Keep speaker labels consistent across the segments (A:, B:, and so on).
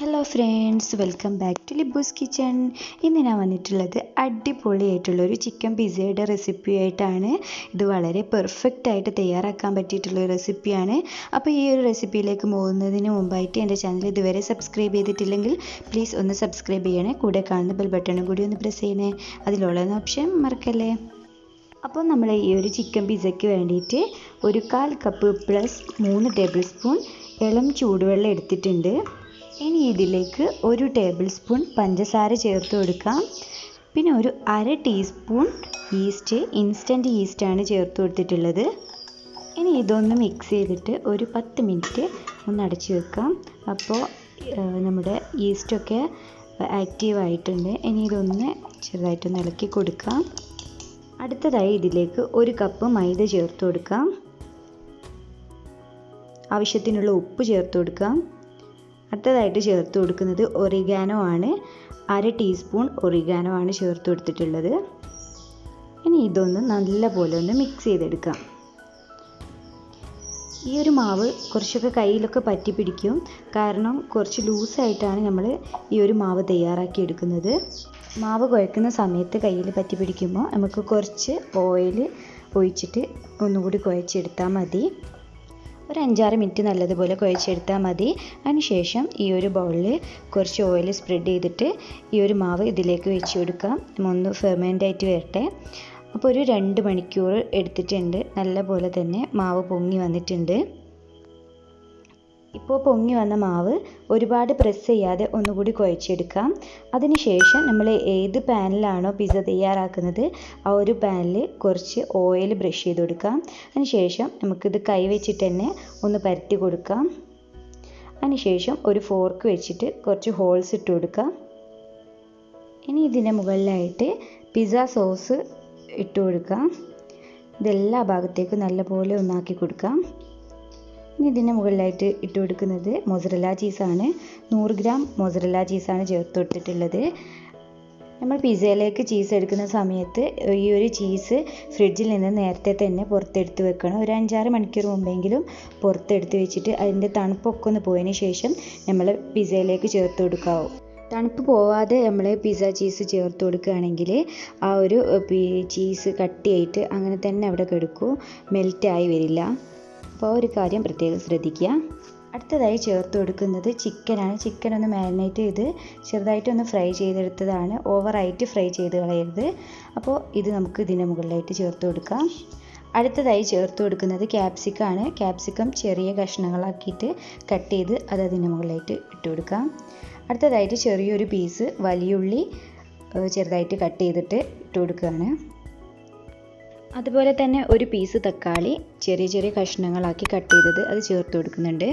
A: Hello friends, welcome back to Libu's kitchen. ഇന്ന് ഞാൻ വന്നിട്ടുള്ളത് അടിപൊളിയായിട്ടുള്ളൊരു ചിക്കൻ പിസ്സയുടെ റെസിപ്പി ആയിട്ടാണ്. ഇത് വളരെ പെർഫെക്റ്റ് ആയിട്ട് തയ്യാറാക്കാൻ പറ്റിയിട്ടുള്ളൊരു റെസിപ്പിയാണ്. അപ്പോൾ ഈ ഒരു റെസിപ്പിയിലേക്ക് പോകുന്നതിന് മുമ്പായിട്ട് എൻ്റെ ചാനൽ ഇതുവരെ സബ്സ്ക്രൈബ് ചെയ്തിട്ടില്ലെങ്കിൽ പ്ലീസ് ഒന്ന് സബ്സ്ക്രൈബ് ചെയ്യണേ. കൂടെ കാണുന്ന ബെൽ ബട്ടണും കൂടി ഒന്ന് പ്രസ് ചെയ്യണേ. അതിലുള്ള ഓപ്ഷൻ മറക്കല്ലേ. അപ്പോൾ നമ്മൾ ഈ ഒരു ചിക്കൻ പിസ്സയ്ക്ക് വേണ്ടിയിട്ട് ഒരു 1/4 കപ്പ് പ്ലസ് 3 ടേബിൾ സ്പൂൺ ഇളം ചൂടുവെള്ളം എടുത്തിട്ടുണ്ട്. ഇനി ഇതിലേക്ക് 1 ടേബിൾ സ്പൂൺ പഞ്ചസാര ചേർത്ത് കൊടുക്കാം. പിന്നെ ഒരു 1/2 ടീസ്പൂൺ ഈസ്റ്റ്, ഇൻസ്റ്റൻറ്റ് ഈസ്റ്റാണ് ചേർത്ത് കൊടുത്തിട്ടുള്ളത്. ഇനി ഇതൊന്ന് മിക്സ് ചെയ്തിട്ട് ഒരു 10 മിനിറ്റ് ഒന്ന് അടച്ച് വെക്കാം. അപ്പോൾ നമ്മുടെ ഈസ്റ്റൊക്കെ ആക്റ്റീവായിട്ടുണ്ട്. ഇനി ഇതൊന്ന് ചെറുതായിട്ടൊന്ന് ഇളക്കി കൊടുക്കാം. അടുത്തതായി ഇതിലേക്ക് 1 കപ്പ് മൈദ ചേർത്ത് കൊടുക്കാം. ആവശ്യത്തിനുള്ള ഉപ്പ് ചേർത്ത് കൊടുക്കാം. അടുത്തതായിട്ട് ചേർത്ത് കൊടുക്കുന്നത് ഒറിഗാനോ ആണ്. 1/2 ടീസ്പൂൺ ഒറിഗാനോ ആണ് ചേർത്ത് കൊടുത്തിട്ടുള്ളത്. ഇനി ഇതൊന്ന് നല്ലപോലെ ഒന്ന് മിക്സ് ചെയ്തെടുക്കാം. ഈ ഒരു മാവ് കുറച്ചൊക്കെ കയ്യിലൊക്കെ പറ്റി പിടിക്കും, കാരണം കുറച്ച് ലൂസായിട്ടാണ് നമ്മൾ ഈ ഒരു മാവ് തയ്യാറാക്കി എടുക്കുന്നത്. മാവ് കുഴക്കുന്ന സമയത്ത് കയ്യിൽ പറ്റി പിടിക്കുമ്പോൾ നമുക്ക് കുറച്ച് ഓയിൽ ഒഴിച്ചിട്ട് ഒന്നുകൂടി കുഴച്ചെടുത്താൽ മതി. ഒരു 5-6 മിനിറ്റ് നല്ലതുപോലെ കുഴച്ചെടുത്താൽ മതി. അതിനുശേഷം ഈ ഒരു ബൗളിൽ കുറച്ച് ഓയിൽ സ്പ്രെഡ് ചെയ്തിട്ട് ഈ ഒരു മാവ് ഇതിലേക്ക് വെച്ച് കൊടുക്കാം. ഒന്ന് ഫെർമെൻ്റ് ആയിട്ട് വരട്ടെ. അപ്പോൾ ഒരു 2 മണിക്കൂർ എടുത്തിട്ടുണ്ട്. നല്ലപോലെ തന്നെ മാവ് പൊങ്ങി വന്നിട്ടുണ്ട്. ഇപ്പോൾ പൊങ്ങി വന്ന മാവ് ഒരുപാട് പ്രസ് ചെയ്യാതെ ഒന്നുകൂടി കുഴച്ചെടുക്കാം. അതിനുശേഷം നമ്മൾ ഏത് പാനിലാണോ പിസ്സ തയ്യാറാക്കുന്നത് ആ ഒരു പാനിൽ കുറച്ച് ഓയിൽ ബ്രഷ് ചെയ്ത് കൊടുക്കാം. അതിനുശേഷം നമുക്കിത് കൈ വെച്ചിട്ട് തന്നെ ഒന്ന് പരത്തി കൊടുക്കാം. അതിനുശേഷം ഒരു ഫോർക്ക് വെച്ചിട്ട് കുറച്ച് ഹോൾസ് ഇട്ട് കൊടുക്കാം. ഇനി ഇതിൻ്റെ മുകളിലായിട്ട് പിസ്സ സോസ് ഇട്ട് കൊടുക്കാം. ഇതെല്ലാ ഭാഗത്തേക്കും നല്ലപോലെ ഒന്നാക്കി കൊടുക്കാം. ഇനി ഇതിൻ്റെ മുകളിലായിട്ട് ഇട്ട് കൊടുക്കുന്നത് മൊസറല്ല ചീസാണ്. 100 ഗ്രാം മൊസറല്ല ചീസാണ് ചേർത്ത് കൊടുത്തിട്ടുള്ളത്. നമ്മൾ പിസ്സയിലേക്ക് ചീസ് എടുക്കുന്ന സമയത്ത് ഈ ഒരു ചീസ് ഫ്രിഡ്ജിൽ നിന്ന് നേരത്തെ തന്നെ പുറത്തെടുത്ത് വെക്കണം. ഒരു 5-6 മണിക്കൂർ മുമ്പെങ്കിലും പുറത്തെടുത്ത് വെച്ചിട്ട് അതിൻ്റെ തണുപ്പൊക്കെ ഒന്ന് പോയതിന് ശേഷം നമ്മൾ പിസ്സയിലേക്ക് ചേർത്ത് കൊടുക്കാവൂ. തണുപ്പ് പോവാതെ നമ്മൾ പിസ്സ ചീസ് ചേർത്ത് കൊടുക്കുകയാണെങ്കിൽ ആ ഒരു ചീസ് കട്ടിയായിട്ട് അങ്ങനെ തന്നെ അവിടെ കിടക്കും, മെൽറ്റായി വരില്ല. അപ്പോൾ ഒരു കാര്യം പ്രത്യേകം ശ്രദ്ധിക്കുക. അടുത്തതായി ചേർത്ത് കൊടുക്കുന്നത് ചിക്കനാണ്. ചിക്കൻ ഒന്ന് മാരിനേറ്റ് ചെയ്ത് ചെറുതായിട്ടൊന്ന് ഫ്രൈ ചെയ്തെടുത്തതാണ്. ഓവറായിട്ട് ഫ്രൈ ചെയ്ത് കളയരുത്. അപ്പോൾ ഇത് നമുക്ക് ഇതിൻ്റെ മുകളിലായിട്ട് ചേർത്ത് കൊടുക്കാം. അടുത്തതായി ചേർത്ത് കൊടുക്കുന്നത് ക്യാപ്സിക്കമാണ്. ക്യാപ്സിക്കം ചെറിയ കഷ്ണങ്ങളാക്കിയിട്ട് കട്ട് ചെയ്ത് അത് അതിൻ്റെ മുകളിലായിട്ട് ഇട്ട് കൊടുക്കാം. അടുത്തതായിട്ട് ചെറിയൊരു പീസ് വലിയുള്ളി ചെറുതായിട്ട് കട്ട് ചെയ്തിട്ട് ഇട്ട് കൊടുക്കുകയാണ്. അതുപോലെ തന്നെ ഒരു പീസ് തക്കാളി ചെറിയ ചെറിയ കഷ്ണങ്ങളാക്കി കട്ട് ചെയ്തത് അത് ചേർത്ത് കൊടുക്കുന്നുണ്ട്.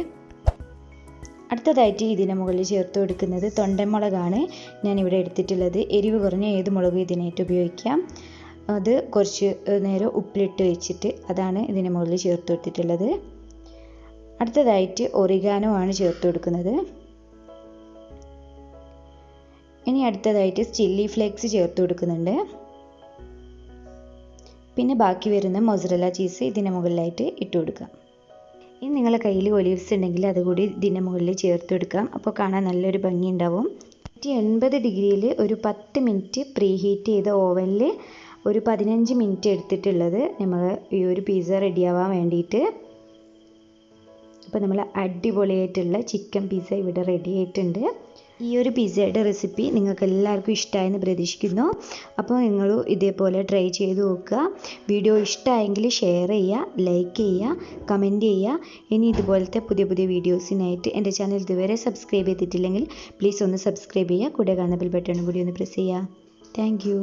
A: അടുത്തതായിട്ട് ഇതിന് മുകളിൽ ചേർത്ത് കൊടുക്കുന്നത് തൊണ്ടൻമുളകാണ് ഞാനിവിടെ എടുത്തിട്ടുള്ളത്. എരിവ് കുറഞ്ഞ ഏത് മുളകും ഇതിനായിട്ട് ഉപയോഗിക്കാം. അത് കുറച്ച് നേരം ഉപ്പിലിട്ട് വെച്ചിട്ട് അതാണ് ഇതിന് മുകളിൽ ചേർത്ത് കൊടുത്തിട്ടുള്ളത്. അടുത്തതായിട്ട് ഒറിഗാനോ ആണ് ചേർത്ത് കൊടുക്കുന്നത്. ഇനി അടുത്തതായിട്ട് ചില്ലി ഫ്ലേക്സ് ചേർത്ത് കൊടുക്കുന്നുണ്ട്. പിന്നെ ബാക്കി വരുന്ന മൊസറല്ല ചീസ് ഇതിൻ്റെ മുകളിലായിട്ട് ഇട്ട് കൊടുക്കാം. ഇനി നിങ്ങളുടെ കയ്യിൽ ഒലിവ്സ് ഉണ്ടെങ്കിൽ അതുകൂടി ഇതിൻ്റെ മുകളിൽ ചേർത്ത് കൊടുക്കാം. അപ്പോൾ കാണാൻ നല്ലൊരു ഭംഗി ഉണ്ടാവും. 180 ഡിഗ്രിയിൽ ഒരു 10 മിനിറ്റ് പ്രീ ഹീറ്റ് ചെയ്ത ഓവനിൽ ഒരു 15 മിനിറ്റ് എടുത്തിട്ടുള്ളത് നമ്മൾ ഈ ഒരു പിസ്സ റെഡിയാവാൻ വേണ്ടിയിട്ട്. അപ്പോൾ നമ്മൾ അടിപൊളിയായിട്ടുള്ള ചിക്കൻ പിസ്സ ഇവിടെ റെഡി ആയിട്ടുണ്ട്. ഈ ഒരു പിസ്സയുടെ റെസിപ്പി നിങ്ങൾക്ക് എല്ലാവർക്കും ഇഷ്ടമായെന്ന് പ്രതീക്ഷിക്കുന്നു. അപ്പോൾ നിങ്ങൾ ഇതേപോലെ ട്രൈ ചെയ്ത് നോക്കുക. വീഡിയോ ഇഷ്ടമായെങ്കിൽ ഷെയർ ചെയ്യുക, ലൈക്ക് ചെയ്യുക, കമൻറ്റ് ചെയ്യുക. ഇനി ഇതുപോലത്തെ പുതിയ പുതിയ വീഡിയോസിനായിട്ട് എൻ്റെ ചാനൽ ഇതുവരെ സബ്സ്ക്രൈബ് ചെയ്തിട്ടില്ലെങ്കിൽ പ്ലീസ് ഒന്ന് സബ്സ്ക്രൈബ് ചെയ്യുക. കൂടെ കാണുന്ന ബെൽ ബട്ടണും കൂടി ഒന്ന് പ്രസ് ചെയ്യുക. Thank you.